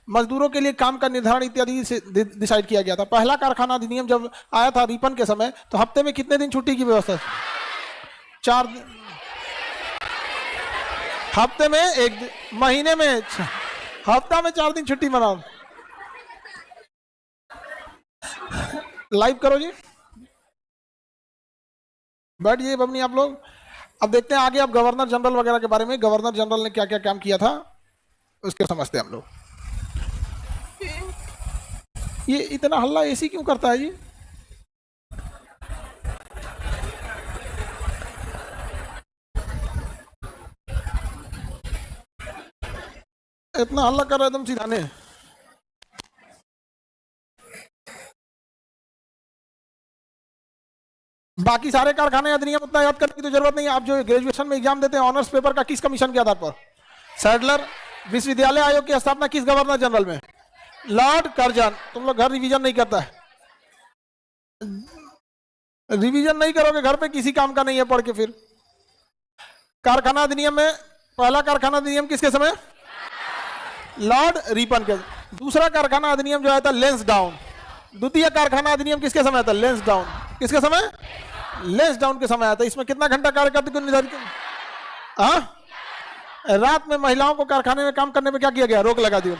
मजदूरों के लिए काम का निर्धारण इत्यादि से डिसाइड किया गया था। पहला कारखाना अधिनियम जब आया था रिपन के समय, तो हफ्ते में कितने दिन छुट्टी की व्यवस्था? 4 दिन। हफ्ते में 1 दिन, महीने में हफ्ता में 4 दिन छुट्टी मनाओ। लाइव करो जी, बैठिए बबनी आप लोग। अब देखते हैं आगे, अब गवर्नर जनरल वगैरह के बारे में, गवर्नर जनरल ने क्या क्या काम किया था उसके समझते हैं हम लोग। ये इतना हल्ला एसी क्यों करता है जी? इतना हल्ला कर रहा है एकदम सिधाने। बाकी सारे कारखाने अधिनियम उतना याद करने की तो जरूरत नहीं है। आप जो ग्रेजुएशन में एग्जाम देते हैं ऑनर्स पेपर का, किस कमीशन के आधार पर? सैडलर। विश्वविद्यालय आयोग की स्थापना किस गवर्नर जनरल में? Lord Curzon. तुम लोग घर रिवीजन नहीं करता है, रिवीजन नहीं करोगे घर पे, किसी काम का नहीं है पढ़ के। फिर कारखाना अधिनियम में पहला कारखाना अधिनियम किसके समय? लॉर्ड रिपन के। दूसरा कारखाना अधिनियम जो आया था लेंसडाउन। द्वितीय कारखाना अधिनियम किसके समय था? लेंसडाउन। किसके समय? लेंसडाउन के समय आया था। इसमें कितना घंटा कार्य करते को निर्धारित? रात में महिलाओं को कारखाने में काम करने में क्या किया गया? रोक लगा दी।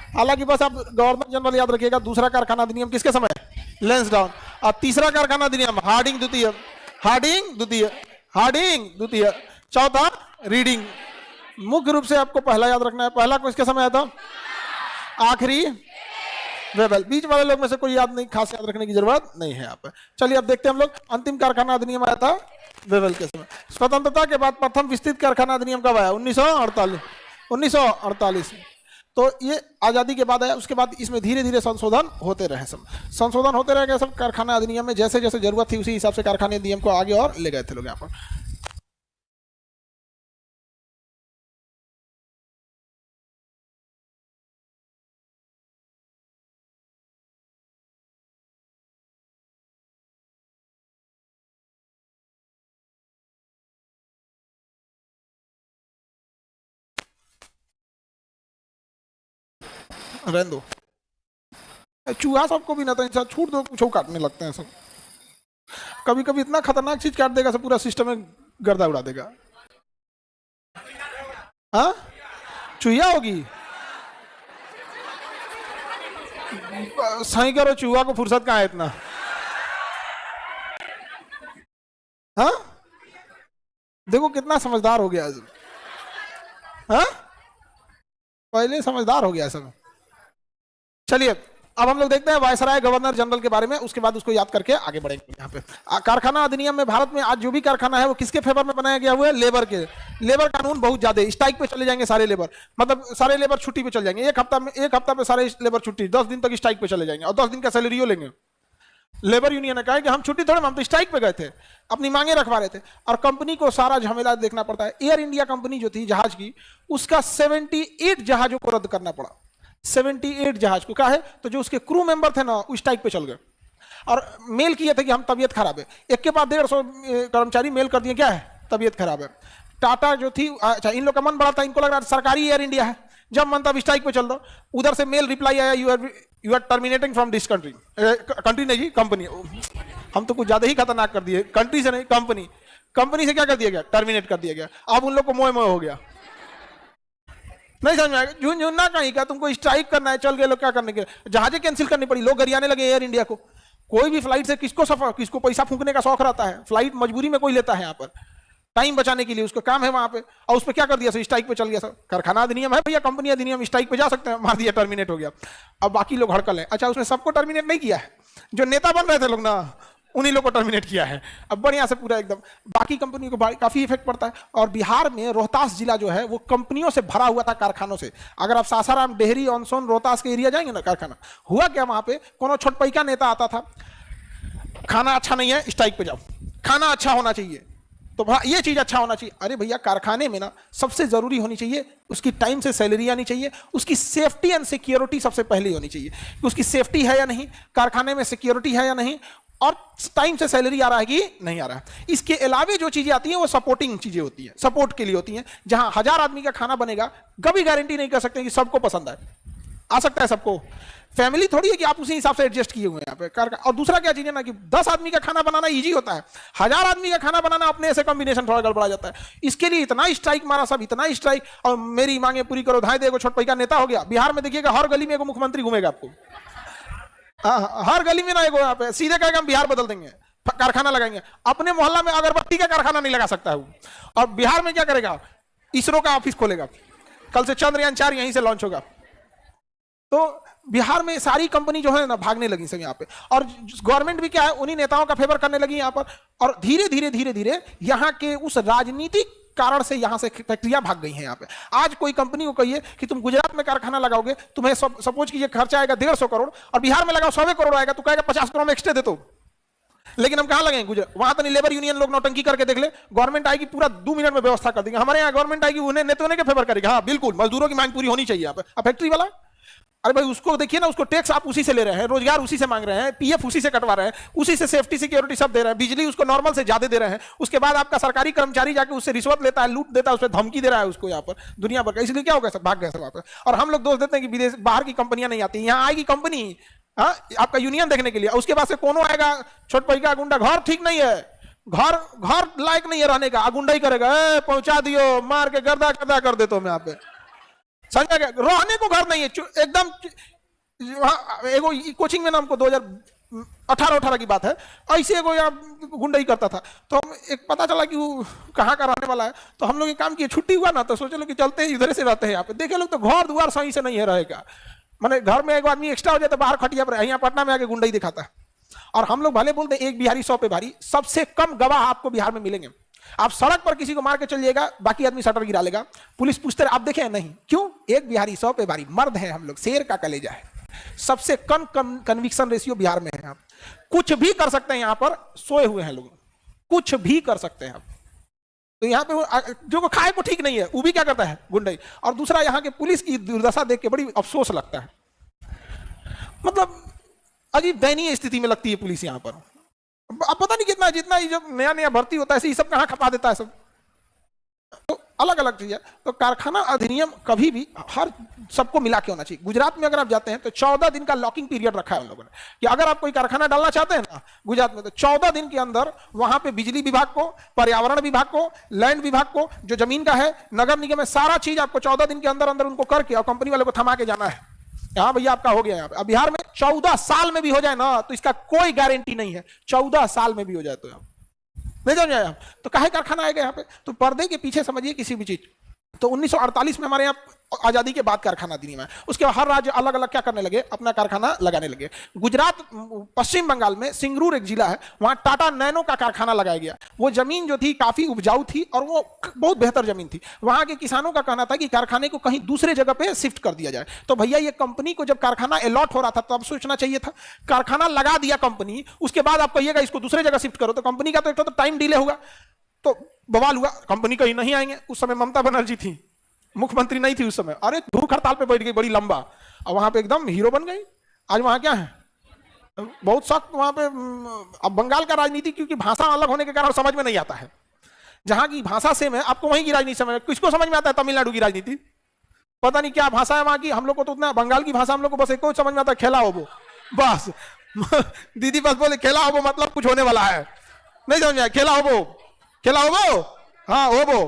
हालांकि बस आप गवर्नर जनरल याद रखिएगा, दूसरा कारखाना अधिनियम किसके समय? लेंसडाउन। और तीसरा कारखाना अधिनियम हार्डिंग द्वितीय। हार्डिंग द्वितीय, हार्डिंग द्वितीय। चौथा रीडिंग। मुख्य रूप से आपको पहला याद रखना है। पहला किसके समय आया था? आखिरी वेबल। बीच वाले लोग में से कोई याद नहीं, खास याद रखने की जरूरत नहीं है यहाँ पे। चलिए अब देखते हैं हम लोग, अंतिम कारखाना अधिनियम आया था वेबल के समय। स्वतंत्रता के बाद प्रथम विस्तृत कारखाना अधिनियम कब आया? 1948। 1948। तो ये आजादी के बाद आया। उसके बाद इसमें धीरे धीरे संशोधन होते रहे, सब संशोधन होते रह गए सब कारखाना अधिनियम में। जैसे जैसे जरूरत थी उसी हिसाब से कारखाने अधिनियम को आगे और ले गए थे लोग यहाँ पर। रहने दो, चूहा सबको भी ना तो इंसान छूट दो, कुछ काटने लगते हैं सब। कभी कभी इतना खतरनाक चीज काट देगा सब, पूरा सिस्टम में गर्दा उड़ा देगा। हाँ चूहिया होगी, सही करो, चूहा को फुर्सत कहाँ है इतना? हाँ देखो कितना समझदार हो गया। हाँ पहले समझदार हो गया सब। चलिए अब हम लोग देखते हैं वायसराय गवर्नर जनरल के बारे में, उसके बाद उसको याद करके आगे बढ़ेंगे। यहाँ पे कारखाना अधिनियम में भारत में आज जो भी कारखाना है वो किसके फेवर में बनाया गया हुआ है? लेबर के। लेबर कानून बहुत ज्यादा, स्ट्राइक पे चले जाएंगे सारे लेबर, मतलब सारे लेबर छुट्टी पे चले जाएंगे। एक हफ्ता पे सारे लेबर छुट्टी, 10 दिन तक स्ट्राइक पे चले जाएंगे और 10 दिन का सैलरियो लेंगे। लेबर यूनियन ने कहा कि हम छुट्टी थोड़े, हम तो स्ट्राइक पे गए थे, अपनी मांगे रखवा रहे थे। और कंपनी को सारा झमेला देखना पड़ता है। एयर इंडिया कंपनी जो थी जहाज की, उसका 78 जहाजों को रद्द करना पड़ा। 78 जहाज को। क्या है? तो जो उसके क्रू मेंबर थे ना वो स्ट्राइक पे चल गए और मेल किए थे कि हम तबीयत खराब है। एक के बाद 150 कर्मचारी मेल कर दिए, क्या है? तबीयत खराब है। टाटा जो थी, अच्छा इन लोग का मन बड़ा था, इनको लग रहा सरकारी एयर इंडिया है, जब मन तब स्ट्राइक पे चल दो। उधर से मेल रिप्लाई आया, you are terminating from this country. Country नहीं जी, कंपनी। हम तो कुछ ज्यादा ही खतरनाक कर दिए, कंट्री से नहीं कंपनी। कंपनी से क्या कर दिया गया? टर्मिनेट कर दिया गया। अब उन लोग को मोह मोह हो गया, नहीं समझ में आएगा। झुंझुनना कहीं का, तुमको स्ट्राइक करना है, चल गए लोग, क्या करने के? जहाजें कैंसिल करनी पड़ी, लोग गरियाने लगे एयर इंडिया को। कोई भी फ्लाइट से किसको पैसा फूकने का शौक रहता है? फ्लाइट मजबूरी में कोई लेता है यहाँ पर, टाइम बचाने के लिए, उसका काम है वहां पे। और उस पर क्या कर दिया? स्ट्राइक पे चल गया सब। कारखाना अधिनियम है भैया, कंपनी अधिनियम, स्ट्राइक पे जा सकते हैं, मार दिया, टर्मिनेट हो गया। अब बाकी लोग हड़कल है। अच्छा उसने सबको टर्मिनेट नहीं किया है, जो नेता बन रहे थे लोग ना, उन्हीं लोग को टर्मिनेट किया है। अब बढ़िया से पूरा एकदम, बाकी कंपनी को काफी इफेक्ट पड़ता है। और बिहार में रोहतास जिला जो है वो कंपनियों से भरा हुआ था, कारखानों से। अगर आप सासाराम, डेहरी, ऑनसोन, रोहतास के एरिया जाएंगे ना, कारखाना हुआ क्या वहां पे? कोनो छोटपैका नेता आता था, खाना अच्छा नहीं है, स्ट्राइक पे जाओ, खाना अच्छा होना चाहिए, तो ये चीज अच्छा होना चाहिए। अरे भैया कारखाने में ना सबसे जरूरी होनी चाहिए उसकी टाइम से सैलरी आनी चाहिए, उसकी सेफ्टी एंड सिक्योरिटी सबसे पहले होनी चाहिए कि उसकी सेफ्टी है या नहीं, कारखाने में सिक्योरिटी है या नहीं, और टाइम से सैलरी आ रहा है कि नहीं आ रहा है। इसके अलावे जो चीजें आती हैं वो सपोर्टिंग चीजें होती हैं, सपोर्ट के लिए होती हैं। जहां 1000 आदमी का खाना बनेगा, कभी गारंटी नहीं कर सकते कि सबको पसंद आए। आ सकता है सबको। फैमिली थोड़ी है कि आप उसी हिसाब से एडजस्ट किए हुए हैं यहाँ पे। और दूसरा क्या चीज है ना कि 10 आदमी का खाना बनाना इजी होता है, 1000 आदमी का खाना बनाना अपने ऐसे कॉम्बिनेशन थोड़ा गड़बड़ा जाता है। इसके लिए इतना स्ट्राइक मारा सब, इतना स्ट्राइक, और मेरी मांगे पूरी करो धाए देगो छोट पैका नेता हो गया। बिहार में देखिएगा हर गली में एगो मुख्यमंत्री घूमेगा आपको, हर गली में ना एगो, यहाँ पे सीधे कहेगा हम बिहार बदल देंगे, कारखाना लगाएंगे। अपने मोहल्ला में अगरबत्ती का कारखाना नहीं लगा सकता है वो। और बिहार में क्या करेगा, इसरो का ऑफिस खोलेगा, कल से चंद्रयान 4 यहीं से लॉन्च होगा। तो बिहार में सारी कंपनी जो है ना भागने लगी सब यहाँ पे, और गवर्नमेंट भी क्या है उन्हीं नेताओं का फेवर करने लगी यहाँ पर। और धीरे धीरे धीरे धीरे यहाँ के उस राजनीतिक कारण से यहाँ से फैक्ट्रियां भाग गई हैं यहाँ पे। आज कोई कंपनी को कहिए कि तुम गुजरात में कारखाना लगाओगे, तुम्हें सपोज कीजिए खर्चा आएगा 150 करोड़, और बिहार में लगाओ 100 करोड़ आएगा, तो कहेगा 50 करोड़ में एक्स्ट्रा दे दो। लेकिन हम कहां लगेंगे गुजरात, वहां तो नहीं, लेबर यूनियन लोग नौटंकी करके देख ले, गवर्नमेंट आएगी पूरा 2 मिनट में व्यवस्था कर देंगे। हमारे यहाँ गवर्नमेंट आएगी उन्हें नेता के फेवर करेगा, हाँ बिल्कुल मजदूरों की मांग पूरी होनी चाहिए यहाँ पे। फैक्ट्री वाला, अरे भाई उसको देखिए ना, उसको टैक्स आप उसी से ले रहे हैं, रोजगार उसी से मांग रहे हैं, पीएफ उसी से कटवा रहे हैं, उसी से सेफ्टी सिक्योरिटी सब दे रहे हैं, बिजली उसको नॉर्मल से ज्यादा दे रहे हैं। उसके बाद आपका सरकारी कर्मचारी जाके उससे रिश्वत लेता है, लूट देता है, उससे धमकी दे रहा है उसको यहाँ पर दुनिया भर का। इसलिए क्या होगा सब भाग गए सब वहां पर। और हम लोग दोष देते हैं कि विदेश बाहर की कंपनियां नहीं आती, यहाँ आएगी कंपनी आपका यूनियन देखने के लिए, उसके बाद से कौन आएगा छोट पैका गुंडा, घर ठीक नहीं है, घर लायक नहीं है रहने का, गुंडा ही करेगा, पहुंचा दियो मार के गर्दा गर्दा कर देता हूं मैं यहाँ पे, समझा क्या, रहने को घर नहीं है एकदम। एगो कोचिंग में ना हमको 2018 की बात है, ऐसे एगो गुंडा ही करता था, तो हम एक पता चला कि वो कहाँ का रहने वाला है, तो हम लोग एक काम किए, छुट्टी हुआ ना तो सोचे लोग कि चलते हैं इधर से रहते हैं यहाँ पे। देखे लोग तो घर द्वार सही से नहीं है रहेगा, मैंने घर में एक आदमी एक्स्ट्रा हो जाए तो बाहर खटिया पर, यहाँ पटना में आके गुंडा ही दिखाता है। और हम लोग भले बोलते हैं एक बिहारी 100 पे भारी, सबसे कम गवाह आपको बिहार में मिलेंगे। आप सड़क पर किसी को मार के चलिएगा, बाकी आदमी शटर गिरा लेगा, पुलिस पूछते आप देखे नहीं, क्यों, एक बिहारी 100 पे भारी, मर्द है हम लोग, शेर का कलेजा है। सबसे कम कन्विक्शन रेशियो बिहार में है। आप कुछ भी कर सकते हैं, यहां पर सोए हुए हैं लोग, कुछ भी कर सकते हैं आप। तो यहाँ पे जो को खाए को ठीक नहीं है वो भी क्या करता है, गुंडाई। और दूसरा यहाँ के पुलिस की दुर्दशा देख के बड़ी अफसोस लगता है, मतलब अजीब दयनीय स्थिति में लगती है पुलिस यहाँ पर। अब पता नहीं कितना, जितना ही जब नया नया भर्ती होता है ऐसे ही सब कहाँ खपा देता है सब, तो अलग अलग चीज है। तो कारखाना अधिनियम कभी भी हर सबको मिला के होना चाहिए। गुजरात में अगर आप जाते हैं तो 14 दिन का लॉकिंग पीरियड रखा है उन लोगों ने, कि अगर आप कोई कारखाना डालना चाहते हैं ना गुजरात में, तो 14 दिन के अंदर वहां पे बिजली विभाग को, पर्यावरण विभाग को, लैंड विभाग को, जो जमीन का है, नगर निगम है, सारा चीज आपको 14 दिन के अंदर अंदर उनको करके और कंपनी वाले को थमा के जाना है, हाँ भैया आपका हो गया। यहाँ पे अब बिहार में 14 साल में भी हो जाए ना तो इसका कोई गारंटी नहीं है, 14 साल में भी हो जाए तो नहीं समझ आया। तो काहे कारखाना आएगा यहाँ पे, तो पर्दे के पीछे समझिए किसी भी चीज। तो 1948 में हमारे यहाँ आजादी के बाद कारखाना अधिनियम है, उसके बाद हर राज्य अलग अलग क्या करने लगे, अपना कारखाना लगाने लगे। गुजरात, पश्चिम बंगाल में सिंगरूर एक जिला है, वहां टाटा नैनो का कारखाना लगाया गया। वो जमीन जो थी काफी उपजाऊ थी और वो बहुत बेहतर जमीन थी। वहां के किसानों का कहना था कि कारखाने को कहीं दूसरे जगह पे शिफ्ट कर दिया जाए। तो भैया ये कंपनी को जब कारखाना अलॉट हो रहा था तब सोचना चाहिए था, कारखाना लगा दिया कंपनी, उसके बाद आप कहिएगा इसको दूसरे जगह शिफ्ट करो, तो कंपनी का तो एक तो टाइम डिले होगा। तो बवाल हुआ, कंपनी कहीं नहीं आएंगे। उस समय ममता बनर्जी थी, मुख्यमंत्री नहीं थी उस समय, अरे भूख हड़ताल पे बैठ गई बड़ी लंबा, और वहां पे एकदम हीरो बन गई। आज वहां क्या है, बहुत सख्त वहां पे। अब बंगाल का राजनीति क्योंकि भाषा अलग होने के कारण समझ में नहीं आता है, जहां की भाषा सेम है आपको वहीं की राजनीति समझ, किसको समझ में आता है तमिलनाडु की राजनीति, पता नहीं क्या भाषा है वहां की। हम लोग को तो उतना, बंगाल की भाषा हम लोग को बस एक को समझ में आता है, खेला हो वो, बस दीदी बस बोले खेला हो वो मतलब कुछ होने वाला है, नहीं समझ में आया, खेला हो वो, खेला हो वो, हाँ हो वो,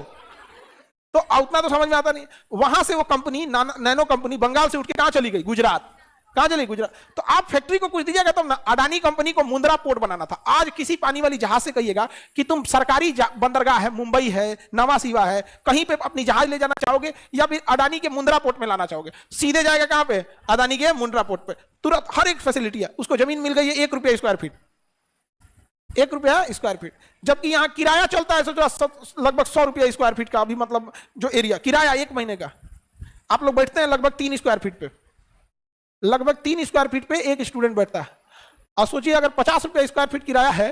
तो उतना तो समझ में आता नहीं। वहां से वो कंपनी नैनो कंपनी बंगाल से उठ के कहां चली गई, गुजरात। कहां चली, गुजरात। तो आप फैक्ट्री को कुछ दीजिएगा तो अडानी कंपनी को मुंद्रा पोर्ट बनाना था। आज किसी पानी वाली जहाज से कहिएगा कि तुम सरकारी बंदरगाह है, मुंबई है, नवा सीवा है, कहीं पे अपनी जहाज ले जाना चाहोगे या फिर अडानी के मुंद्रा पोर्ट में लाना चाहोगे, सीधे जाएगा कहां पे, अडानी के मुंद्रा पोर्ट पे, तुरंत हर एक फैसिलिटी है। उसको जमीन मिल गई है 1 रुपया स्क्वायर फीट, 1 रुपया स्क्वायर फीट, जबकि यहां किराया चलता है सोचो लगभग 100 रुपया स्क्वायर फीट का। अभी मतलब जो एरिया किराया 1 महीने का, आप लोग बैठते हैं लगभग 3 स्क्वायर फीट पे, लगभग 3 स्क्वायर फीट पे एक स्टूडेंट बैठता है। और सोचिए अगर 50 रुपया स्क्वायर फीट किराया है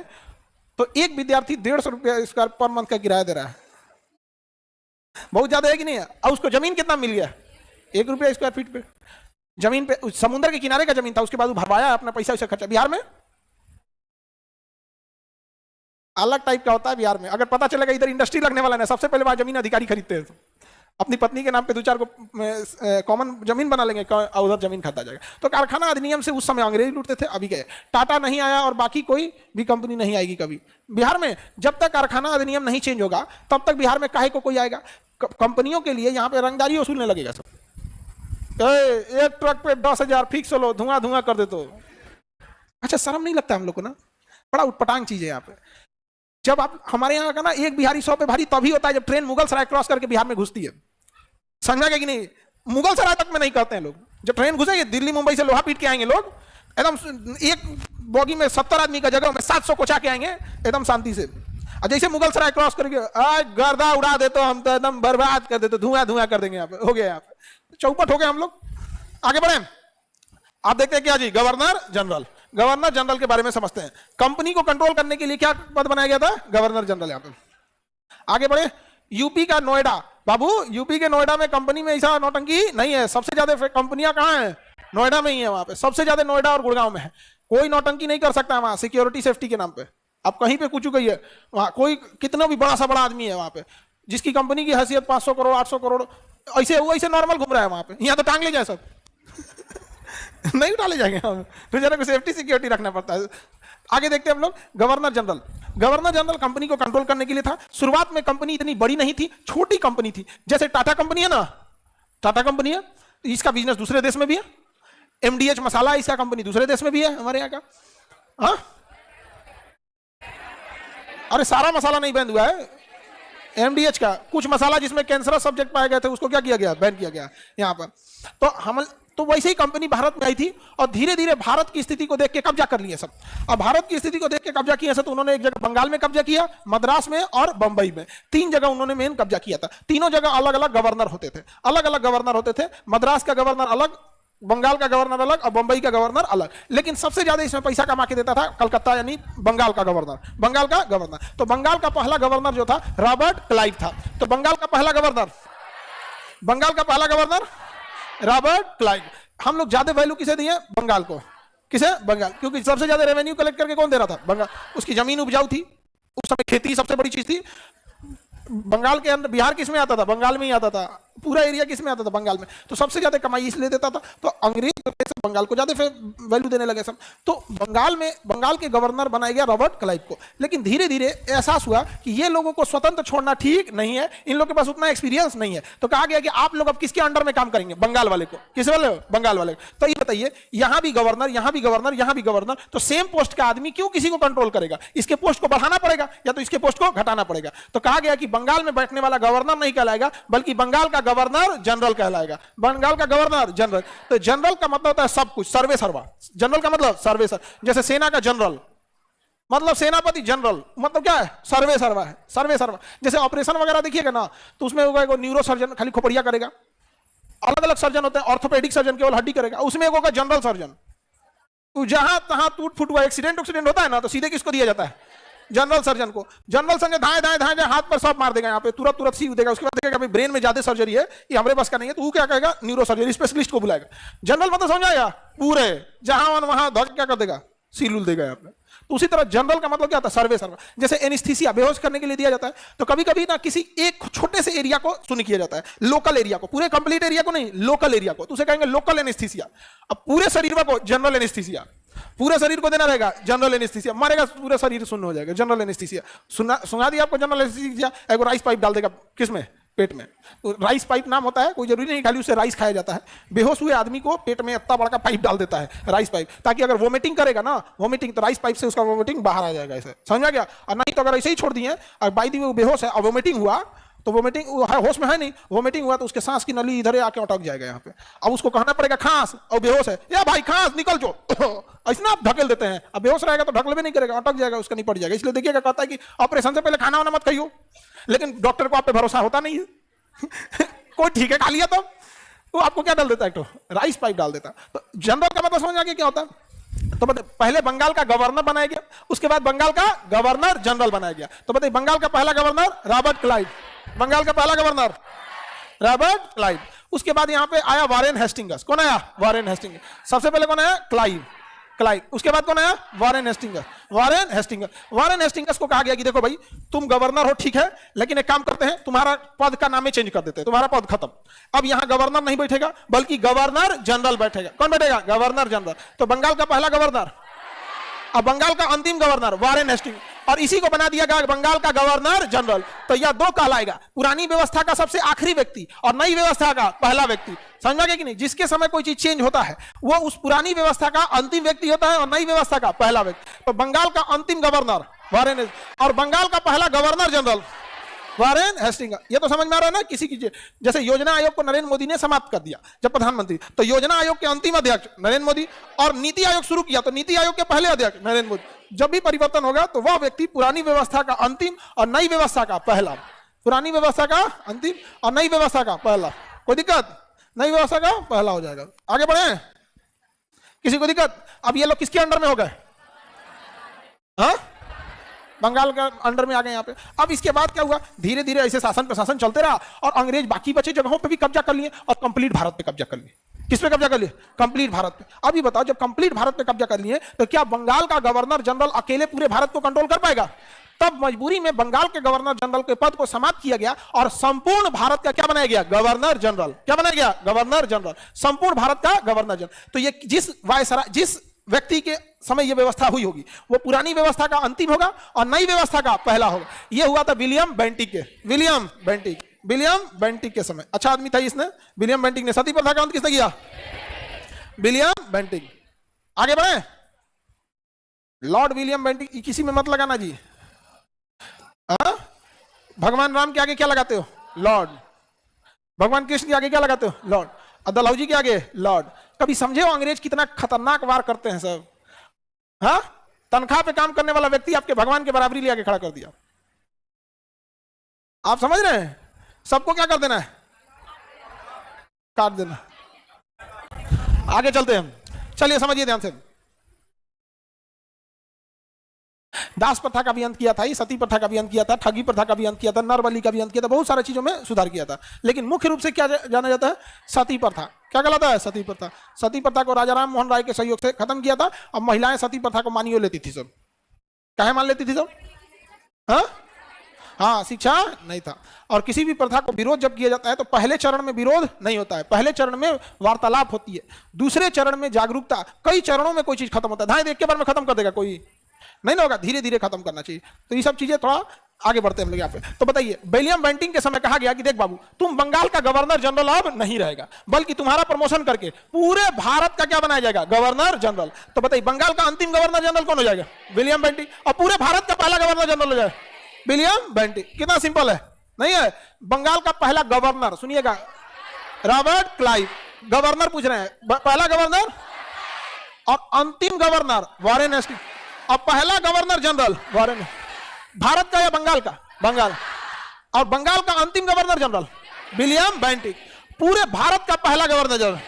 तो एक विद्यार्थी 150 रुपया स्क्वायर पर मंथ का किराया दे रहा है, बहुत ज्यादा है कि नहीं है। और उसको जमीन कितना मिल गया, 1 रुपया स्क्वायर फीट पे जमीन पे, समुद्र के किनारे का जमीन था, उसके बाद भरवाया अपना पैसा वैसा खर्चा। बिहार में अलग टाइप का होता है, बिहार में अगर पता चलेगा इधर इंडस्ट्री लगने वाला है, सबसे पहले वहां जमीन अधिकारी खरीदते हैं, अपनी पत्नी के नाम पे 2-4 को कॉमन जमीन बना लेंगे, उधर जमीन खरीदा जाएगा। तो कारखाना अधिनियम से उस समय अंग्रेज लूटते थे, अभी गए। टाटा नहीं आया और बाकी कोई भी कंपनी नहीं आएगी कभी बिहार में। जब तक कारखाना अधिनियम नहीं चेंज होगा तब तक बिहार में काहे को कोई आएगा। कंपनियों के लिए यहाँ पे रंगदारी वसूलने लगेगा सब। एक ट्रक पे 10,000 फिक्स लो, धुआं धुआं कर दे। तो अच्छा, शर्म नहीं लगता हम लोग को ना? बड़ा उटपटांग चीज है यहाँ पे। जब आप हमारे यहाँ का ना एक बिहारी 100 पे भारी तभी होता है जब ट्रेन मुगल सराय क्रॉस करके बिहार में घुसती है। समझा गया कि नहीं? मुगल सराय तक में नहीं कहते हैं लोग। जब ट्रेन घुसेगी दिल्ली मुंबई से लोहा पीट के आएंगे लोग, एकदम एक बोगी में 70 आदमी का जगह में 700 कोचा के आएंगे एकदम शांति से। और जैसे मुगल सराय क्रॉस करके गर्दा उड़ा देते हम तो एकदम बर्बाद कर देते, धुआं धुआं कर देंगे। यहाँ पे हो गया, यहाँ पे चौपट हो गए हम लोग। आगे बढ़े, आप देखते हैं क्या जी, गवर्नर जनरल। गवर्नर जनरल के बारे में समझते हैं। कंपनी को कंट्रोल करने के लिए क्या पद बनाया गया था? Governor general. यहाँ पे आगे बढ़े, यूपी का नोएडा। बाबू यूपी के नोएडा में कंपनी में ऐसा नौटंकी नहीं है। सबसे ज्यादा कंपनियां कहाँ हैं? नोएडा में ही है। वहां पे सबसे ज्यादा नोएडा और गुड़गांव में है। कोई नौटंकी नहीं कर सकता वहां, सिक्योरिटी सेफ्टी के नाम पे। आप कहीं पे कुछ कहिए, वहां कोई कितना भी बड़ा सा बड़ा आदमी है वहां पे, जिसकी कंपनी की हैसियत 500 करोड़ 800 करोड़ ऐसे वैसे नॉर्मल घूम रहा है वहां पे। यहाँ तो टांग ले जाए सब नहीं उठाले जाएंगे हम, तो जरा सेफ्टी सिक्योरिटी रखना पड़ता है। आगे देखते हैं हम लोग, governor general. Governor general company को कंट्रोल करने के लिए था। शुरुआत में कंपनी इतनी बड़ी नहीं थी, छोटी कंपनी थी। जैसे टाटा कंपनी है ना, टाटा कंपनी है, इसका बिजनेस दूसरे देश में भी है। एमडीएच मसाला, इसका कंपनी दूसरे देश में भी है, हमारे यहाँ का। हाँ, अरे सारा मसाला नहीं बैन हुआ है एमडीएच का। कुछ मसाला जिसमें कैंसरस सब्जेक्ट पाए गए थे उसको क्या किया गया? बैन किया गया यहाँ पर। तो वैसे ही कंपनी भारत में आई थी और धीरे धीरे भारत की स्थिति को देख के कब्जा कर लिए सब। अब भारत की स्थिति को देख के कब्जा किया सब, तो उन्होंने एक जगह बंगाल में कब्जा किया, मद्रास में और बंबई में। 3 जगह उन्होंने मेन कब्जा किया था। तीनों जगह अलग अलग गवर्नर होते थे, अलग अलग गवर्नर होते थे। मद्रास का गवर्नर अलग, बंगाल का गवर्नर अलग और बंबई का गवर्नर अलग। लेकिन सबसे ज्यादा इसमें पैसा कमा के देता था कलकत्ता, यानी बंगाल का गवर्नर। बंगाल का गवर्नर, तो बंगाल का पहला गवर्नर जो था रॉबर्ट क्लाइव था। तो बंगाल का पहला गवर्नर, बंगाल का पहला गवर्नर रॉबर्ट क्लाइव। हम लोग ज्यादा वैल्यू किसे दिए? बंगाल को। किसे? बंगाल, क्योंकि सबसे ज्यादा रेवेन्यू कलेक्ट करके कौन दे रहा था? बंगाल। उसकी जमीन उपजाऊ थी, उस समय खेती सबसे बड़ी चीज थी। बंगाल के अंदर बिहार किस में आता था? बंगाल में ही आता था। पूरा एरिया किस में आता था? बंगाल में। तो सबसे ज्यादा कमाई इसलिए देता था। तो अंग्रेज बंगाल को ज्यादा वैल्यू देने लगे सब। तो बंगाल में, बंगाल के गवर्नर बनाया गया रॉबर्ट क्लाइव को। लेकिन धीरे धीरे एहसास हुआ कि ये लोगों को स्वतंत्र छोड़ना ठीक नहीं है, इन लोगों के पास उतना एक्सपीरियंस नहीं है। तो कहा गया कि आप लोग अब किसके अंडर में काम करेंगे? बंगाल वाले को। किस वाले? बंगाल वाले। तो ये बताइए, यहां भी गवर्नर, यहां भी गवर्नर, यहां भी गवर्नर, तो सेम पोस्ट का आदमी क्यों किसी को कंट्रोल करेगा? इसके पोस्ट को बढ़ाना पड़ेगा या तो इसके पोस्ट को घटाना पड़ेगा। तो कहा गया कि बंगाल में बैठने वाला गवर्नर नहीं कहलाएगा, बल्कि बंगाल का गवर्नर जनरल कहलाएगा। बंगाल का गवर्नर जनरल। तो जनरल का मतलब होता है सब कुछ, सर्वे सर्वा। जनरल का मतलब सर्वे सर्वा। जैसे सेना का जनरल मतलब सेनापति, जनरल मतलब क्या है? सर्वे सर्वा है, सर्वे सर्वा। जैसे ऑपरेशन वगैरह देखिएगा ना, तो उसमें होगा एक न्यूरो सर्जन, खाली खोपड़िया करेगा। अलग अलग सर्जन होते हैं। ऑर्थोपेडिक सर्जन केवल हड्डी करेगा, उसमें एक होगा जनरल सर्जन। तो जहां तहां टूट फूट हुआ, एक्सीडेंट होता है ना, तो सीधे किसको दिया जाता है? जनरल सर्जन को। जनरल सर्जन धाए धाए धाए हाथ पर सब मार देगा, यहाँ पे तुरंत सीव देगा। उसके बाद देखेगा ब्रेन में ज्यादा सर्जरी है, ये हमारे पास का नहीं है, तो वो क्या कहेगा? न्यूरो सर्जरी स्पेशलिस्ट को बुलाएगा। जनरल मतलब समझाएगा पूरे, जहां वहां धर क्या कर देगा? सील देगा यहाँ पे। तो उसी तरह जनरल का मतलब क्या होता है? सर्वे सर्वा। जैसे एनेस्थीसिया बेहोश करने के लिए दिया जाता है, तो कभी कभी ना किसी एक छोटे से एरिया को सुन किया जाता है, लोकल एरिया को, पूरे कंप्लीट एरिया को नहीं, लोकल एरिया को, तो उसे कहेंगे लोकल एनेस्थीसिया। अब पूरे शरीर को जनरल एनेस्थीसिया, पूरे शरीर को देना रहेगा जनरल एनेस्थीसिया। मरेगा पूरा शरीर सुन्न हो जाएगा, जनरल एनेस्थीसिया। सुना दिया आपको जनरल एनेस्थीसिया। एक राइस पाइप डाल देगा किसमें? पेट में। तो राइस पाइप नाम होता है, कोई जरूरी नहीं खाली उससे राइस खाया जाता है। बेहोश हुए आदमी को पेट में इतना बड़ा पाइप डाल देता है, राइस पाइप, ताकि अगर वोमिटिंग करेगा ना, वोमिटिंग, तो राइस पाइप से उसका वोमिटिंग बाहर आ जाएगा। ऐसे समझा गया? और नहीं तो अगर ऐसे ही छोड़ दिए और बाई दी वो बेहोश है और वोमिटिंग हुआ, तो वोमिटिंग होश में है नहीं, वोमिटिंग हुआ तो उसके सांस की नली इधर आके अटक जाएगा यहाँ पे। अब उसको कहना पड़ेगा खांस, और बेहोश है, या भाई खांस निकल जो ऐसे ना आप ढकेल देते हैं। अब बेहोश रहेगा तो ढकल भी नहीं करेगा, अटक जाएगा, उसका निपट जाएगा। इसलिए देखिएगा, कहता है कि ऑपरेशन से पहले खाना वाना मत खाइयो, लेकिन डॉक्टर को आप पे भरोसा होता नहीं है कोई ठीक है खा लिया तो वो आपको क्या डाल देता है? तो राइस पाइप डाल देता। तो जनरल का मतलब समझ आ गया क्या होता है? तो बताइए, पहले बंगाल का गवर्नर बनाया गया, उसके बाद बंगाल का गवर्नर जनरल बनाया गया। तो बताइए, बंगाल का पहला गवर्नर रॉबर्ट क्लाइव, बंगाल का पहला गवर्नर रॉबर्ट क्लाइव। उसके बाद यहां पे आया वारेन हेस्टिंग्स। कौन आया? Warren Hastings. सबसे पहले कौन आया? क्लाइव। क्लाइव। उसके बाद कौन आया? Warren Hastings. वॉरेन हेस्टिंग्स को कहा गया कि देखो भाई तुम गवर्नर हो ठीक है, लेकिन एक काम करते हैं, तुम्हारा पद का नाम चेंज कर देते हैं, तुम्हारा पद खत्म। अब यहां गवर्नर नहीं बैठेगा बल्कि गवर्नर जनरल बैठेगा। कौन बैठेगा? Governor general. तो बंगाल का पहला गवर्नर और बंगाल का अंतिम गवर्नर वॉरेन हेस्टिंग्स, और इसी को बना दिया गया बंगाल का गवर्नर जनरल। तो यह दो कहलाएगा, पुरानी व्यवस्था का सबसे आखिरी व्यक्ति और नई व्यवस्था का पहला व्यक्ति। समझ में कि नहीं? जिसके समय कोई चीज चेंज होता है वो उस पुरानी व्यवस्था का अंतिम व्यक्ति होता है और नई व्यवस्था का पहला व्यक्ति। तो बंगाल का अंतिम गवर्नर वॉरेन और बंगाल का पहला गवर्नर जनरल वॉरेन हेस्टिंग्स। ये तो समझ में आ रहा है ना? किसी की जैसे योजना आयोग को नरेंद्र मोदी ने समाप्त कर दिया जब प्रधानमंत्री, तो योजना आयोग के अंतिम अध्यक्ष नरेंद्र मोदी, और नीति आयोग शुरू किया तो नीति आयोग के पहले अध्यक्ष नरेंद्र मोदी। जब भी परिवर्तन होगा तो वह व्यक्ति पुरानी व्यवस्था का अंतिम और नई व्यवस्था का पहला, पुरानी व्यवस्था का अंतिम और नई व्यवस्था का पहला। कोई दिक्कत? नई व्यवस्था का पहला हो जाएगा। आगे बढ़े, किसी को दिक्कत? अब ये लोग किसके अंडर में हो गए? हाँ, बंगाल का अंडर में आ गए यहाँ पे। अब इसके बाद क्या हुआ? धीरे धीरे ऐसे शासन प्रशासन चलते रहा और अंग्रेज बाकी बचे जगहों पे भी कब्जा कर लिए और कंप्लीट भारत पे कब्जा कर लिए। किस पे कब्जा कर लिए? कंप्लीट भारत पे। अभी बताओ, जब कंप्लीट भारत पे कब्जा कर लिए तो क्या बंगाल का गवर्नर जनरल अकेले पूरे भारत को कंट्रोल कर पाएगा? तब मजबूरी में बंगाल के गवर्नर जनरल के पद को समाप्त किया गया और संपूर्ण भारत का क्या बनाया गया? Governor general. क्या बनाया गया? Governor general. संपूर्ण भारत का गवर्नर जनरल। तो ये जिस व्यक्ति के समय यह व्यवस्था हुई होगी वो पुरानी व्यवस्था का अंतिम होगा और नई व्यवस्था का पहला होगा। यह हुआ था विलियम बेंटिक के समय। अच्छा आदमी था इसने, विलियम बेंटिक ने। सती प्रथा का अंत किसने किया? William Bentinck. आगे बढ़े, लॉर्ड विलियम बेंटिक। किसी में मत लगाना जी। भगवान राम के आगे क्या लगाते हो? लॉर्ड। भगवान कृष्ण के आगे क्या लगाते हो? लॉर्ड। और दलहौजी के आगे लॉर्ड। कभी समझे हो अंग्रेज कितना खतरनाक वार करते हैं सब? हाँ, तनख्वाह पे काम करने वाला व्यक्ति आपके भगवान के बराबरी ले आके खड़ा कर दिया। आप समझ रहे हैं? सबको क्या कर देना है? काट देना। आगे चलते हैं, चलिए समझिए ध्यान से। दास प्रथा का भी अंत किया था, सती प्रथा का भी अंत किया था, ठगी प्रथा का भी अंत किया था, नरबली का भी अंत किया था, बहुत सारी चीजों में सुधार किया था। लेकिन मुख्य रूप से क्या जाना जाता है? सती प्रथा। क्या कहलाता है? सती प्रथा। सती प्रथा को राजा राम मोहन राय के सहयोग से खत्म किया था। अब महिलाएं सती प्रथा को मानियो लेती थी सब। काहे मान लेती थी सब? हाँ, शिक्षा नहीं था। और किसी भी प्रथा को विरोध जब किया जाता है तो पहले चरण में विरोध नहीं होता है, पहले चरण में वार्तालाप होती है, दूसरे चरण में जागरूकता। कई चरणों में कोई चीज खत्म होता है। धाए एक के बार में खत्म कर देगा कोई नहीं होगा, धीरे धीरे खत्म करना चाहिए। तो ये सब चीजें थोड़ा आगे बढ़ते हैं हम लोग यहाँ पे। तो बताइए, विलियम बेंटिक के समय कहा गया कि देख बाबू, तुम बंगाल का गवर्नर जनरल अब नहीं रहेगा, बल्कि तुम्हारा प्रमोशन करके पूरे भारत का क्या बनाया जाएगा? Governor general. तो बताइए, बंगाल का अंतिम गवर्नर जनरल कौन हो जाएगा? William Bentinck. और पूरे भारत का पहला गवर्नर जनरल हो जाएगा विलियम बेंटिक। कितना सिंपल है, नहीं है? बंगाल का पहला गवर्नर, सुनिएगा, रॉबर्ट क्लाइव। गवर्नर पूछ रहे हैं, पहला गवर्नर और अंतिम गवर्नर वॉरेन हेस्टिंग्स, और पहला गवर्नर जनरल वॉरेन। भारत का या बंगाल का? बंगाल। और बंगाल का अंतिम गवर्नर जनरल विलियम बेंटिक। पूरे भारत का पहला गवर्नर जनरल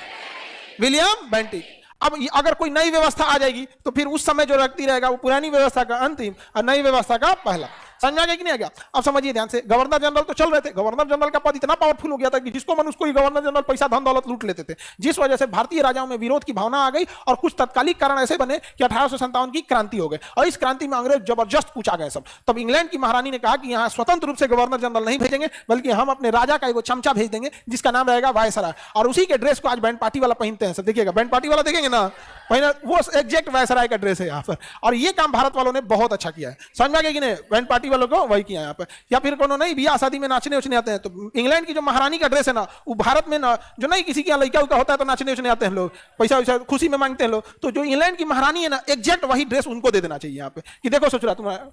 विलियम बेंटिक। अब अगर कोई नई व्यवस्था आ जाएगी तो फिर उस समय जो व्यक्ति रहेगा वो पुरानी व्यवस्था का अंतिम और नई व्यवस्था का पहला। समझ आ गया कि नहीं आ गया? अब समझिए ध्यान से। गवर्नर जनरल तो चल रहे थे, गवर्नर जनरल का पद इतना पावरफुल हो गया था कि जिसको मन उसको ही गवर्नर जनरल पैसा धन दौलत लूट लेते थे, जिस वजह से भारतीय राजाओं में विरोध की भावना आ गई और कुछ तत्कालिक कारण ऐसे बने कि 1857 की क्रांति हो गई। और इस क्रांति में अंग्रेज जबरदस्त कूच आ गए सब। तब इंग्लैंड की महारानी ने कहा कि यहाँ स्वतंत्र रूप से गवर्नर जनरल नहीं भेजेंगे, बल्कि हम अपने राजा का एक चमचा भेज देंगे जिसका नाम रहेगा वायसराय। और उसी के ड्रेस को आज बैंड पार्टी वाला पहनते हैं सब। देखिएगा, बैंड पार्टी वाला देखेंगे ना, वो एग्जैक्ट वायसराय का ड्रेस है यहाँ पर। और ये काम भारत वालों ने बहुत अच्छा किया है। समझ में आ गया कि नहीं? बैंड पार्टी वालों को वही किया यहाँ पे। या फिर कोनो नहीं बियाह शादी में नाचने उचने आते हैं तो इंग्लैंड की जो महारानी का ड्रेस है ना, वो भारत में ना, जो नहीं किसी के यहाँ लड़का उका होता है तो नाचने उचने आते हैं लोग, पैसा वैसा खुशी में मांगते हैं लोग, तो जो इंग्लैंड की महारानी है ना, एग्जैक्ट वही ड्रेस उनको दे देना चाहिए यहाँ पे कि देखो सोच रहा तुम्हारा।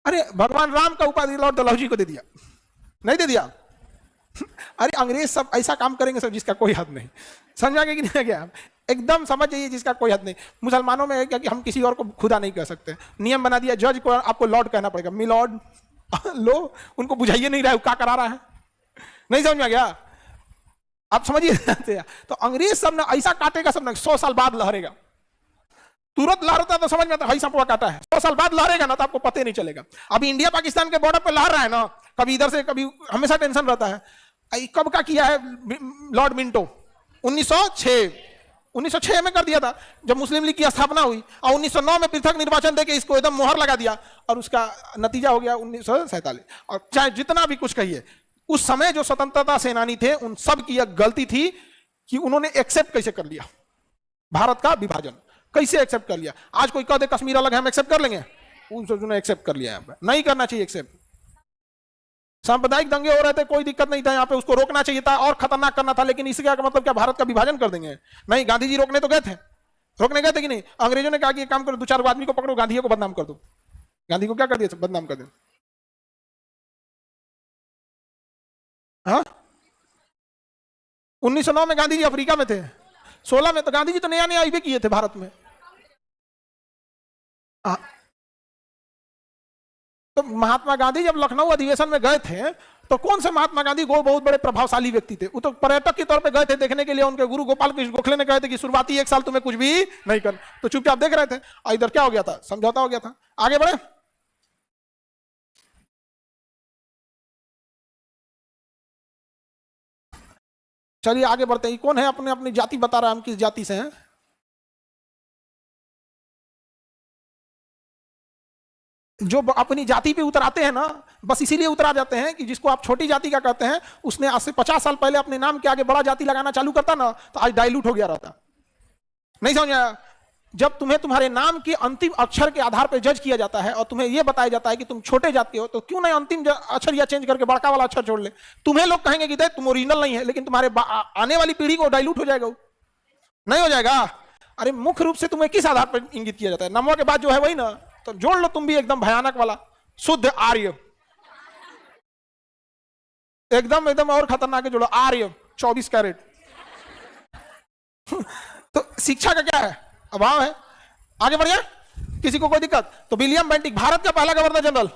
अरे भगवान राम का उपाधि लॉर्ड डलहौजी को दे दिया, नहीं दे दिया? अरे अंग्रेज सब ऐसा काम करेंगे सब जिसका कोई हद नहीं। समझा गया कि नहीं गया? एकदम समझ जाइए जिसका कोई हद नहीं। मुसलमानों में है क्या कि हम किसी और को खुदा नहीं कह सकते, नियम बना दिया, जज को आपको लॉर्ड कहना पड़ेगा, मी लॉर्ड लो। उनको बुझाइए नहीं रहा है क्या करा रहा है, नहीं समझ में आ गया? आप समझिए। तो अंग्रेज सब ना ऐसा काटेगा सब ना, 100 साल बाद लहरेगा। तुरंत लहरता तो समझ में आता है सांपवा काटा है, 100 साल बाद लहरेगा ना तो आपको पता नहीं चलेगा। अभी इंडिया पाकिस्तान के बॉर्डर पर लहर रहा है ना, कभी इधर से कभी, हमेशा टेंशन रहता है। कब का किया है लॉर्ड मिंटो? 1906। 1906 में कर दिया था जब मुस्लिम लीग की स्थापना हुई, और 1909 में पृथक निर्वाचन देके इसको एकदम मोहर लगा दिया, और उसका नतीजा हो गया 1947। और चाहे जितना भी कुछ कहिए, उस समय जो स्वतंत्रता सेनानी थे उन सब की यह गलती थी कि उन्होंने एक्सेप्ट कैसे कर लिया भारत का विभाजन, कैसे एक्सेप्ट कर लिया। आज कोई कह दे कश्मीर अलग है, हम एक्सेप्ट कर लेंगे, उन्होंने एक्सेप्ट कर लिया। यहाँ पे नहीं करना चाहिए एक्सेप्ट। सांप्रदायिक दंगे हो रहे थे, कोई दिक्कत नहीं था, यहाँ पे उसको रोकना चाहिए था और खतरनाक करना था, लेकिन इससे क्या मतलब क्या भारत का विभाजन कर देंगे? नहीं, गांधी जी रोकने तो गए थे, रोकने गए थे कि नहीं? अंग्रेजों ने कहा कि ये काम करो, 2-4 आदमी को पकड़ो, गांधी को बदनाम कर दो। गांधी को क्या कर दिया? बदनाम कर दिया। हाँ, 1909 में गांधी जी अफ्रीका में थे, 16 में तो गांधी जी तो नया नया आईबे किए थे भारत में। तो महात्मा गांधी जब लखनऊ अधिवेशन में गए थे तो कौन से महात्मा गांधी वो बहुत बड़े प्रभावशाली व्यक्ति थे, वो तो पर्यटक के तौर पे गए थे देखने के लिए। उनके गुरु गोपाल कृष्ण गोखले ने कहे थे कि शुरुआती 1 साल तुम्हें कुछ भी नहीं कर, तो चुपचाप देख रहे थे। और इधर क्या हो गया था? समझौता हो गया था। आगे बढ़े, चलिए आगे बढ़ते हैं। कौन है अपने अपनी जाति बता रहा है, हम किस जाति से हैं? जो अपनी जाति पे उतर आते हैं ना, बस इसीलिए उतरा जाते हैं कि जिसको आप छोटी जाति का कहते हैं, उसने आज से 50 साल पहले अपने नाम के आगे बड़ा जाति लगाना चालू करता ना, तो आज डाइल्यूट हो गया रहता। नहीं समझ आया? जब तुम्हें तुम्हारे नाम के अंतिम अक्षर के आधार पर जज किया जाता है और तुम्हें यह बताया जाता है कि तुम छोटे जाति हो, तो क्यों नहीं अंतिम अक्षर या चेंज करके बड़का वाला अक्षर छोड़ ले? तुम्हें लोग कहेंगे कि तुम ओरिजिनल नहीं है, लेकिन तुम्हारे आने वाली पीढ़ी को डाइल्यूट हो जाएगा, नहीं हो जाएगा? अरे मुख्य रूप से तुम्हें किस आधार पर इंगित किया जाता है? नमो के बाद जो है वही ना, तो जोड़ लो तुम भी एकदम भयानक वाला शुद्ध आर्य, एकदम एकदम और खतरनाक है, जोड़ो आर्य 24 कैरेट। तो शिक्षा का क्या है? अभाव है। आगे बढ़िए, किसी को कोई दिक्कत? तो विलियम बेंटिक, भारत का पहला गवर्नर जनरल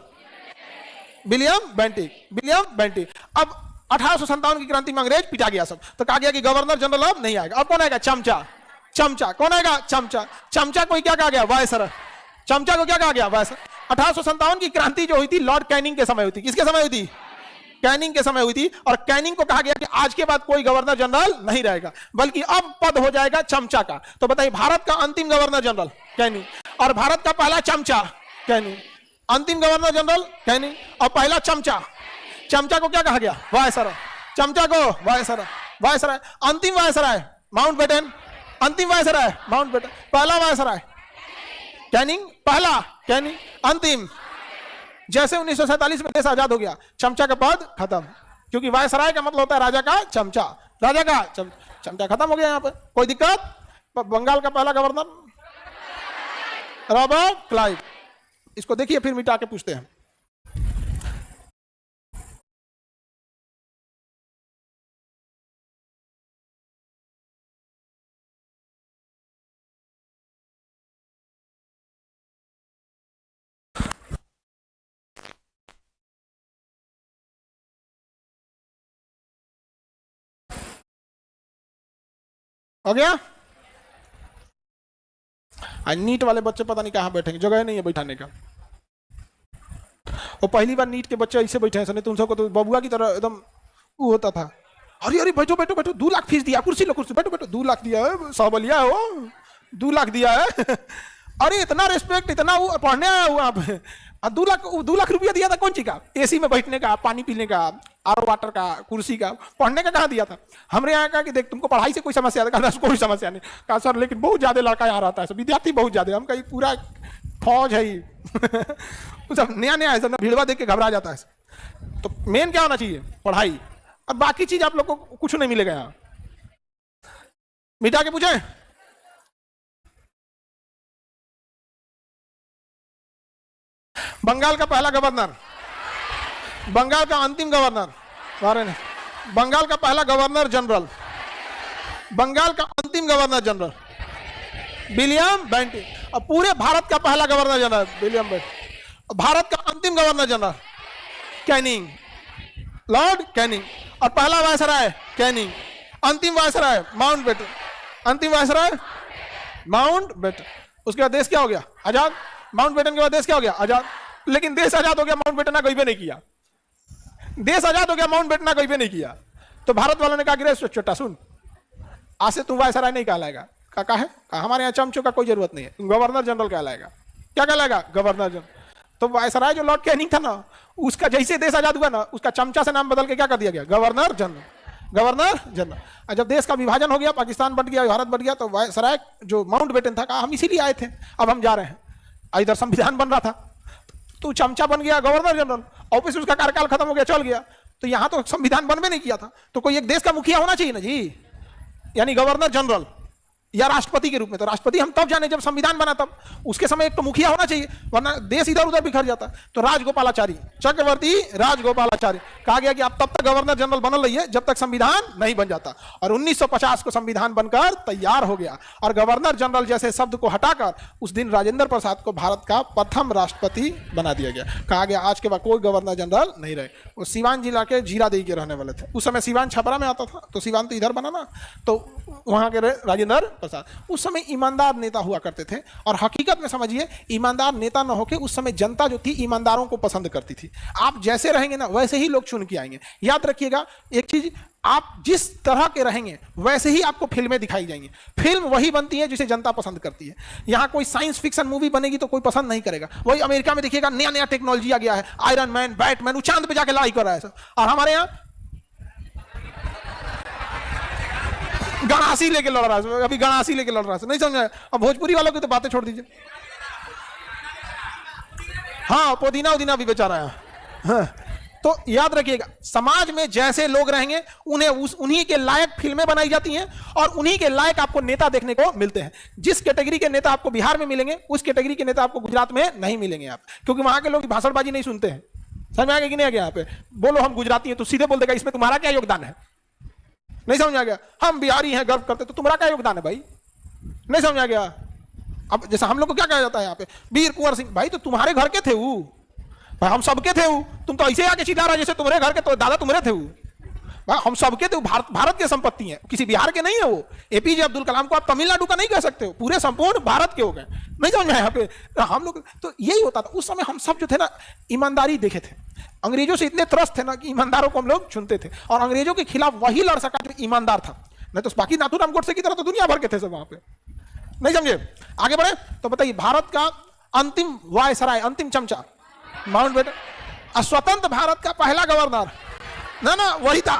विलियम बेंटिक। अब 1857 की क्रांति में अंग्रेज पिटा गया सब, तो कहा गया कि गवर्नर जनरल अब नहीं आएगा। अब कौन आएगा? चमचा। कौन आएगा? चमचा को क्या कहा गया? वायसराय। चमचा को क्या कहा गया? वायसराय। 1857 की क्रांति जो हुई थी लॉर्ड कैनिंग के समय हुई थी। किसके समय हुई थी? कैनिंग के समय हुई थी। और कैनिंग को कहा गया कि आज के बाद कोई गवर्नर जनरल नहीं रहेगा, बल्कि अब पद हो जाएगा चमचा का। तो बताइए, भारत का अंतिम गवर्नर जनरल कैनिंग, और भारत का पहला चमचा कैनिंग। अंतिम गवर्नर जनरल कैनिंग और पहला चमचा को क्या कहा गया? वायसराय। चमचा को वायसराय। अंतिम वायसराय माउंटबेटन। अंतिम वायसराय माउंटबेटन। पहला वायसराय कैनिंग, पहला कैनिंग, अंतिम। जैसे 1947 में देश आजाद हो गया, चमचा का पद खत्म, क्योंकि वायसराय का मतलब होता है राजा का चमचा। राजा का चमचा खत्म हो गया। यहाँ पर कोई दिक्कत? बंगाल का पहला गवर्नर रॉबर्ट क्लाइव। इसको देखिए, फिर मिटा के पूछते हैं। हो गया? नीट वाले बच्चे पता नहीं कहां बैठेंगे, जगह नहीं है बैठाने का। और पहली बार नीट के बच्चे ऐसे बैठे हैं, नहीं तो उन सबको तो बबुआ की तरह एकदम वो होता था। अरे बैठो 2 लाख फीस दिया, कुर्सी लो, बैठो 2 लाख दिया है, सावलिया हो 2 लाख दिया है। अरे इतना रिस्पेक्ट, इतना वो पढ़ने आया हुआ आप। 2 लाख रुपया दिया था कौन सी का? एसी में बैठने का, पानी पीने का, आरओ वाटर का, कुर्सी का। पढ़ने का कहाँ दिया था? हमरे यहाँ का कि देख तुमको पढ़ाई से कोई समस्या है? कोई समस्या नहीं। कहा सर लेकिन बहुत ज्यादा लड़का यहाँ रहता है, विद्यार्थी बहुत ज्यादा। हम कहीं पूरा फौज है सब नया है, सब भीड़वा देख के घबरा जाता है। तो मेन क्या होना चाहिए? पढ़ाई। और बाकी चीज आप लोग को कुछ नहीं मिलेगा यहाँ। मिटा के पूछे, बंगाल का पहला गवर्नर, बंगाल का अंतिम गवर्नर, बंगाल का पहला गवर्नर जनरल, बंगाल का अंतिम गवर्नर जनरल विलियम बेंटिक। और पूरे भारत का पहला governor general William Bentinck. Bharat का अंतिम governor general Canning, Lord Canning. और पहला वायसराय कैनिंग, अंतिम वायसराय माउंटबेटन। अंतिम वायसराय माउंटबेटन। उसके बाद देश क्या हो गया? आजाद। माउंटबेटन के बाद देश क्या हो गया? आजाद। लेकिन देश आजाद हो गया, माउंटबेटन कोई भी नहीं किया। देश आजाद हो गया, माउंटबेटन कोई भी नहीं किया। तो भारत वालों ने कहा कि छोटा सुन, आज से तू वायसराय नहीं कहलाएगा, का है, हमारे यहाँ चमचों का कोई जरूरत नहीं है, गवर्नर जनरल कहलाएगा। क्या कहलाएगा? Governor general. तो वायसराय जो लॉर्ड कैनिंग था ना, उसका जैसे देश आजाद हुआ ना, उसका चमचा से नाम बदल के क्या कर दिया गया? Governor general. Governor general. और जब देश का विभाजन हो गया, पाकिस्तान बट गया, भारत बट गया, तो वायसराय जो माउंटबेटन था, कहा हम इसीलिए आए थे, अब हम जा रहे हैं। इधर संविधान बन रहा था, तो चमचा बन गया गवर्नर जनरल, ऑफिस उसका कार्यकाल खत्म हो गया, चल गया। तो यहां तो संविधान बनवे नहीं किया था, तो कोई एक देश का मुखिया होना चाहिए ना जी, यानी गवर्नर जनरल या राष्ट्रपति के रूप में। तो राष्ट्रपति हम तब जाने जब संविधान बना, तब उसके समय एक तो मुखिया होना चाहिए, वरना देश इधर उधर बिखर जाता। तो राजगोपालाचारी, चक्रवर्ती राजगोपालाचारी कहा गया कि आप तब तक गवर्नर जनरल बनल रहिए जब तक संविधान नहीं बन जाता। और 1950 को संविधान बनकर तैयार हो गया, और गवर्नर जनरल जैसे शब्द को हटाकर उस दिन राजेंद्र प्रसाद को भारत का प्रथम राष्ट्रपति बना दिया गया। कहा गया आज के बाद कोई गवर्नर जनरल नहीं रहे। वो सिवान जिला के जीरादेई के रहने वाले थे। उस समय सिवान छपरा में आता था, तो सिवान तो इधर बना ना, तो वहां के राजेंद्र प्रसाद उस समय ईमानदार नेता हुआ करते थे। और हकीकत में समझिए, ईमानदार नेता न होके उस समय जनता जो थी ईमानदारों को पसंद करती थी। आप जैसे रहेंगे ना, वैसे ही लोग चुन के आएंगे। याद रखिएगा एक चीज, आप जिस तरह के रहेंगे वैसे ही आपको फिल्में दिखाई जाएंगी। फिल्म वही बनती है जिसे जनता पसंद करती है। यहां कोई साइंस फिक्शन मूवी बनेगी तो कोई पसंद नहीं करेगा। वही अमेरिका में देखिएगा, नया नया टेक्नोलॉजी आ गया है, आयरन मैन, बैटमैन, वो चांद पे जाके लड़ाई कर रहा है सब। और हमारे यहाँ गणासी लेके लड़ रहा है, अभी गणासी लेके लड़ रहा है, नहीं समझ में। अब भोजपुरी वालों की तो बातें छोड़ दीजिए। हाँ, पुदीना उदीना भी बेचा रहा है। हाँ। तो याद रखिएगा, समाज में जैसे लोग रहेंगे उन्हीं के लायक फिल्में बनाई जाती हैं, और उन्हीं के लायक आपको नेता देखने को मिलते हैं। जिस कैटेगरी के नेता आपको बिहार में मिलेंगे, उस कैटेगरी के नेता आपको गुजरात में नहीं मिलेंगे आप, क्योंकि वहां के लोग भाषणबाजी नहीं सुनते हैं। समझ में आ गया कि नहीं आ गया? यहाँ पे बोलो हम गुजराती हैं तो सीधे बोल देगा इसमें तुम्हारा क्या योगदान है। नहीं समझ आ गया? हम बिहारी हैं, गर्व करते, तो तुम्हारा क्या योगदान है भाई? नहीं समझ आ गया? अब जैसा हम लोग को क्या कहा जाता है यहाँ पे, वीर कुंवर सिंह, भाई तो तुम्हारे घर के थे वो, भाई हम सबके थे वो, तुम तो ऐसे आके चिल्ला रहा जैसे तुम्हारे घर के तो दादा तुम्हारे थे वो। भाई हम सबके थे, भारत की संपत्ति है, किसी बिहार के नहीं है वो। एपीजे अब्दुल कलाम को आप तमिलनाडु का नहीं कह सकते हो, पूरे संपूर्ण भारत के हो गए। नहीं समझ में यहाँ पे? हम लोग तो यही होता था उस समय। हम सब जो थे ना, ईमानदारी देखे थे। अंग्रेजों से इतने त्रस्त थे ना कि ईमानदारों को हम लोग चुनते थे, और अंग्रेजों के खिलाफ वही लड़ सका जो ईमानदार था। नहीं तो बाकी नाथूराम गोडसे की तरह तो दुनिया भर के थे सब वहां पे। नहीं समझे? आगे बढ़े तो बताइए, भारत का अंतिम वायसराय, अंतिम चमचा माउंटबेटन। स्वतंत्र भारत का पहला गवर्नर ना वही था,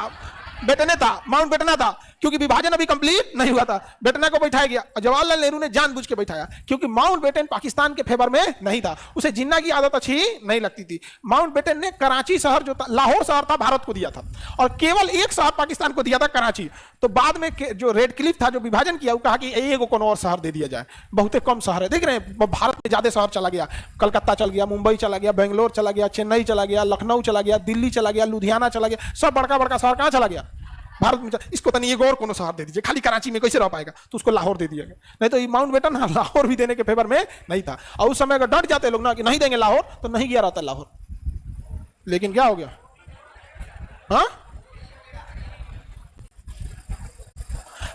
बेटने था, माउंटबेटन था, क्योंकि विभाजन अभी कंप्लीट नहीं हुआ था। बेटना को बैठाया गया, जवाहरलाल नेहरू ने जानबूझ के बैठाया, क्योंकि माउंटबेटन पाकिस्तान के फेवर में नहीं था, उसे जिन्ना की आदत अच्छी नहीं लगती थी। माउंटबेटन ने कराची शहर जो था, लाहौर शहर था, भारत को दिया था, और केवल एक शहर पाकिस्तान को दिया था, कराची। तो बाद में जो रेड क्लिफ था, जो विभाजन किया, वो कहा कि एक को और शहर दे दिया जाए। बहुत कम शहर है, देख रहे हैं, भारत में ज्यादा शहर चला गया, कलकत्ता चल गया, मुंबई चला गया, बेंगलोर चला गया, चेन्नई चला गया, लखनऊ चला गया, दिल्ली चला गया, लुधियाना चला गया, सब बड़का बड़का शहर कहां चला गया? भारत में। इसको तो नहीं, एक और कोनो शहर दे दीजिए, खाली कराची में कैसे रह पाएगा, तो उसको लाहौर दे दिया गया। नहीं तो ये माउंटबेटन लाहौर भी देने के फेवर में नहीं था। और उस समय अगर डट जाते लोग ना कि नहीं देंगे लाहौर, तो नहीं गया रहता लाहौर। लेकिन क्या हो गया? हाँ,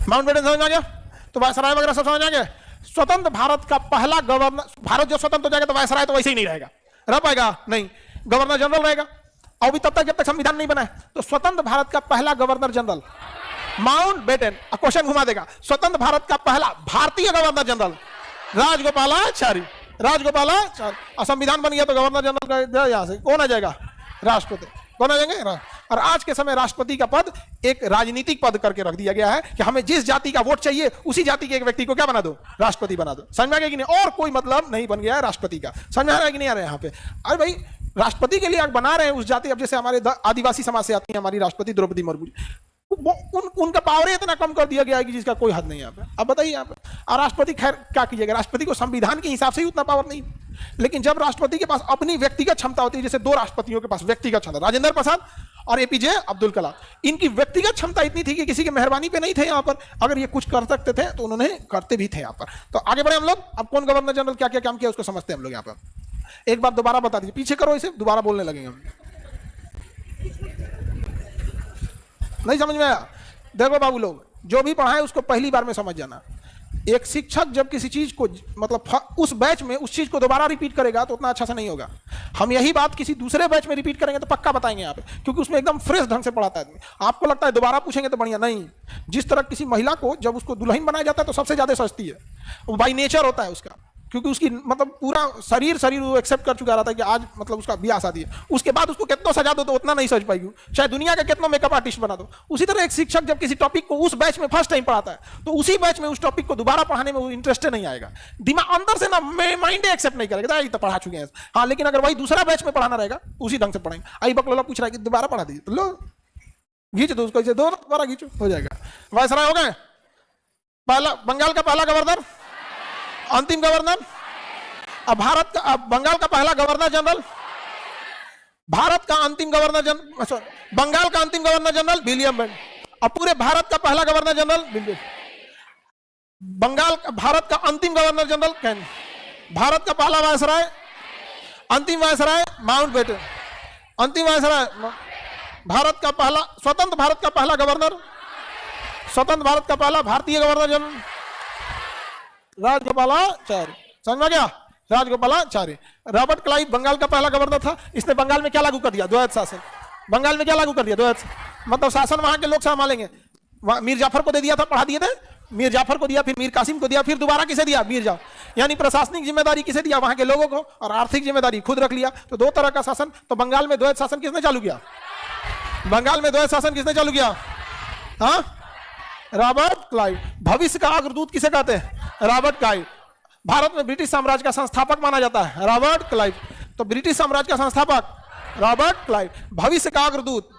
माउंटबेटन समझ में आ गया, तो वायसराय वगैरह सब समझ आ गया। स्वतंत्र भारत का पहला गवर्नर, भारत जो स्वतंत्र हो जाएगा तो वायसराय तो वैसे ही नहीं रहेगा, रह पाएगा नहीं, गवर्नर जनरल रहेगा। और भी तब तक जब तक संविधान नहीं बना है। तो स्वतंत्र भारत का पहला गवर्नर जनरल माउंटबेटन। क्वेश्चन घुमा देगा, स्वतंत्र भारत का पहला भारतीय गवर्नर जनरल राजगोपालाचारी। राजगोपालाचारी। और संविधान बन गया तो गवर्नर जनरल का यहां से कौन आ जाएगा? राष्ट्रपति। कौन आ जाएंगे? और आज के समय राष्ट्रपति का पद एक राजनीतिक पद करके रख दिया गया है कि हमें जिस जाति का वोट चाहिए उसी जाति के एक व्यक्ति को क्या बना दो? राष्ट्रपति बना दो। समझ में आ गया कि नहीं? और कोई मतलब नहीं बन गया है राष्ट्रपति का। समझ में आ रहा है कि नहीं आ रहा है यहाँ पे? अरे भाई, राष्ट्रपति के लिए आप बना रहे हैं उस जाति, अब जैसे हमारे आदिवासी समाज से आती है हमारी राष्ट्रपति द्रौपदी मुर्मू, उनका पावर इतना कम कर दिया गया है कि जिसका कोई हद नहीं है यहाँ पे। अब बताइए यहाँ पे, और राष्ट्रपति खैर क्या कीजिएगा, राष्ट्रपति को संविधान के हिसाब से ही उतना पावर नहीं। लेकिन जब राष्ट्रपति के पास अपनी व्यक्तिगत क्षमता होती है, जैसे दो राष्ट्रपतियों के पास व्यक्तिगत क्षमता, राजेंद्र प्रसाद और एपीजे अब्दुल कलाम, इनकी व्यक्तिगत क्षमता इतनी थी कि किसी की मेहरबानी पे नहीं थे यहाँ पर। अगर ये कुछ कर सकते थे तो उन्होंने करते भी थे यहाँ पर। तो आगे बढ़े हम लोग। अब कौन गवर्नर जनरल क्या क्या काम किया उसको समझते हैं हम लोग यहाँ पर। एक बार दोबारा बता दीजिए, पीछे करो इसे, दोबारा बोलने लगेंगे हम। नहीं समझ में आया? देखो बाबू लोग, जो भी पढ़ा है उसको पहली बार में समझ जाना। एक शिक्षक जब किसी चीज को मतलब उस बैच में उस चीज को दोबारा रिपीट करेगा तो उतना अच्छा से नहीं होगा। हम यही बात किसी दूसरे बैच में रिपीट करेंगे तो पक्का बताएंगे यहाँ पे, क्योंकि उसमें एकदम फ्रेश ढंग से पढ़ाता है आदमी। आपको लगता है दोबारा पूछेंगे तो बढ़िया, नहीं। जिस तरह किसी महिला को जब उसको दुल्हन बनाया जाता है तो सबसे ज्यादा सजती है, वो बाई नेचर होता है उसका, क्योंकि उसकी मतलब पूरा शरीर वो एक्सेप्ट कर चुका रहता है कि आज मतलब उसका ब्याह शादी है। उसके बाद उसको कितना सजा दो तो उतना नहीं सज पाएगी, चाहे दुनिया का कितना मेकअप आर्टिस्ट बना दो। उसी तरह एक शिक्षक जब किसी टॉपिक को उस बैच में फर्स्ट टाइम पढ़ाता है तो उसी बैच में उस टॉपिक को दोबारा पढ़ाने में वो इंटरेस्टेड नहीं आएगा, दिमाग अंदर से ना माइंड एक्सेप्ट नहीं करेगा, ये तो पढ़ा चुके हैं। हाँ, लेकिन अगर वही दूसरा बैच में पढ़ाना रहेगा उसी ढंग से पढ़ाएंगे। आई बकलोला पूछ रहा है कि दोबारा पढ़ा दीजिए, तो लो घींच दो उसको, दोबारा खींचो, हो जाएगा। वायसराय हो गए। पहला बंगाल का पहला गवर्नर, अंतिम गवर्नर। अब भारत का, अब बंगाल का पहला गवर्नर जनरल, भारत का अंतिम गवर्नर जनरल, बंगाल का अंतिम गवर्नर जनरल विलियम बेंट। अब पूरे भारत का पहला गवर्नर जनरल बंगाल का, भारत का अंतिम गवर्नर जनरल कैन, भारत का पहला वायसराय, अंतिम वायसराय माउंटबेटन, अंतिम वायसराय भारत का पहला स्वतंत्र भारत का पहला गवर्नर, स्वतंत्र भारत का पहला भारतीय गवर्नर जनरल राजगोपालाचार्य। समझ में गया? राजगोपालाचार्य। रॉबर्ट क्लाइव बंगाल का पहला गवर्नर था। इसने बंगाल में क्या लागू कर दिया? द्वैध शासन। बंगाल में क्या लागू कर दिया? द्वैध, मतलब शासन वहां के लोग संभालेंगे। मीर जाफर को दे दिया था, पढ़ा दिए थे, मीर जाफर को दिया, फिर मीर कासिम को दिया, फिर दोबारा किसे दिया? मीर जाफर। यानी प्रशासनिक जिम्मेदारी किसे दिया? वहां के लोगों को, और आर्थिक जिम्मेदारी खुद रख लिया। तो दो तरह का शासन। तो बंगाल में द्वैध शासन किसने चालू किया? बंगाल में द्वैध शासन किसने चालू किया? हाँ, रॉबर्ट क्लाइव। भविष्य का अग्रदूत किसे कहते हैं? Robert Clive. भारत में ब्रिटिश साम्राज्य का संस्थापक माना जाता है रॉबर्ट क्लाइव। तो ब्रिटिश साम्राज्य का संस्थापक रॉबर्ट क्लाइव। भविष्य का अग्रदूत,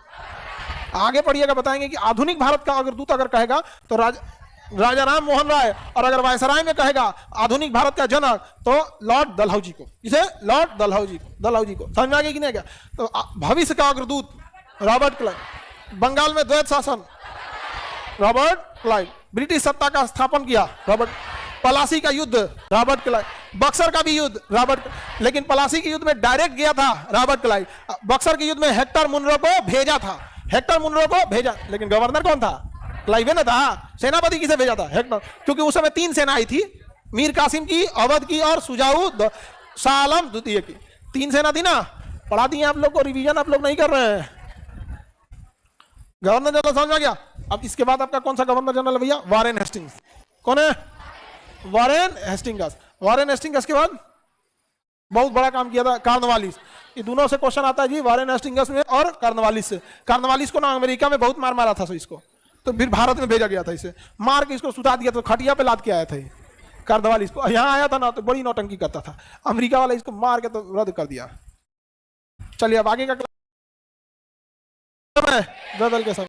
आगे पढ़िएगा बताएंगे कि आधुनिक भारत का अग्रदूत अगर कहेगा तो राजा राम मोहन राय, और अगर वायसराय में कहेगा आधुनिक भारत का जनक तो लॉर्ड डलहौजी को। किसे? लॉर्ड डलहौजी को। समझ में आ गया कि नहीं गया? तो भविष्य का अग्रदूत रॉबर्ट क्लाइव। बंगाल में द्वैध शासन रॉबर्ट क्लाइव। ब्रिटिश सत्ता का स्थापन किया रॉबर्ट। पलासी का युद्ध रॉबर्ट क्लाइव। बक्सर का भी युद्ध रॉबर्ट, लेकिन पलासी के युद्ध में डायरेक्ट गया था रॉबर्ट क्लाइव। बक्सर के युद्ध में हेक्टर मुनरो को भेजा था, हेक्टर मुनरो को भेजा, लेकिन गवर्नर कौन था? क्लाइव ने था। सेनापति किसे भेजा था? हेक्टर। क्योंकि उस समय 3 सेना आई थी, मीर कासिम की, अवध की और शुजाऊ शाह आलम द्वितीय की। 3 सेना थी ना। पढ़ा दिए आप लोग को, रिवीजन आप लोग नहीं कर रहे हैं। गवर्नर जनरल समझ में आ गया? अब इसके बाद आपका कौन सा गवर्नर जनरल है भैया? Warren Hastings. कौन है? Warren Hastings. वारेन हेस्टिंग्स के बाद बहुत बड़ा काम किया था कॉर्नवालिस। ये दोनों से क्वेश्चन आता है जी, वारेन हेस्टिंग्स में और कॉर्नवालिस से। कॉर्नवालिस को ना अमेरिका में बहुत मार मारा था इसको, तो फिर भारत में भेजा गया था। इसे मार के इसको सुता दिया, तो खटिया पे लाद के आया था ये कॉर्नवालिस को। यहाँ आया था ना तो बड़ी नौटंकी करता था, अमेरिका वाला इसको मार के तो रद्द कर दिया। चलिए अब आगे का बदल के सब